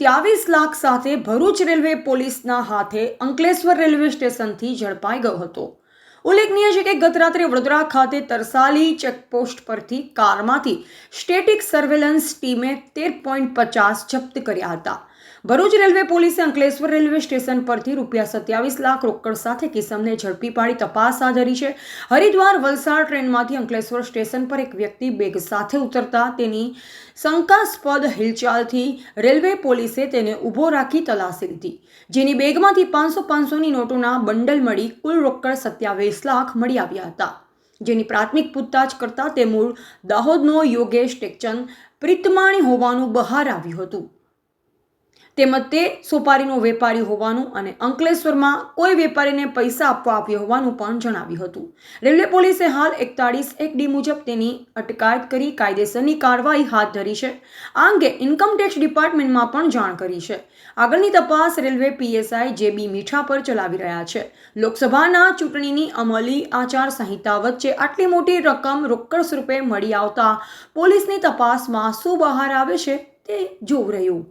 27 લાખ સાથે ભરૂચ રેલવે પોલીસના હાથે અંકલેશ્વર રેલવે સ્ટેશનથી ઝડપાઈ ગયો હતો। ઉલ્લેખનીય છે કે ગત રાત્રે વડોદરા ખાતે તરસાલી ચેકપોસ્ટ પરથી કારમાંથી સ્ટેટિક સર્વેલન્સ ટીમે 13.50 જપ્ત કર્યા હતા। ભરૂચ રેલવે પોલીસે અંકલેશ્વર રેલવે સ્ટેશન પરથી ₹27 લાખ રોકડ સાથે કિસમને ઝડપી પાડી તપાસ હાથ ધરી છે। હરિદ્વાર વલસાડ ટ્રેનમાંથી અંકલેશ્વર સ્ટેશન પર એક વ્યક્તિ બેગ સાથે ઉતરતા તેની શંકાસ્પદ હિલચાલથી રેલવે પોલીસે તેને ઊભો રાખી તલાશી લીધી, જેની બેગમાંથી 500-500ની નોટોના બંડલ મળી કુલ રોકડ 27 લાખ મળી આવ્યા હતા, જેની પ્રાથમિક પૂછતાછ કરતા તે મૂળ દાહોદનો યોગેશ ટેકચંદ પ્રીતમાણી હોવાનું બહાર આવ્યું હતું। તેમજ તે સોપારીનો વેપારી હોવાનું અને અંકલેશ્વરમાં કોઈ વેપારીને પૈસા આપવા આવ્યો હોવાનું પણ જણાવ્યું હતું। રેલવે પોલીસે હાલ 41(1) મુજબ તેની અટકાયત કરી કાયદેસરની કાર્યવાહી હાથ ધરી છે। આ અંગે ઇન્કમટેક્સ ડિપાર્ટમેન્ટમાં પણ જાણ કરી છે। આગળની તપાસ રેલવે પીએસઆઈ જે.બી. મીઠા પર ચલાવી રહ્યા છે। લોકસભાના ચૂંટણીની અમલી આચાર સંહિતા વચ્ચે આટલી મોટી રકમ રોકડ સ્વરૂપે મળી આવતા પોલીસની તપાસમાં શું બહાર આવે છે તે જોવું રહ્યું।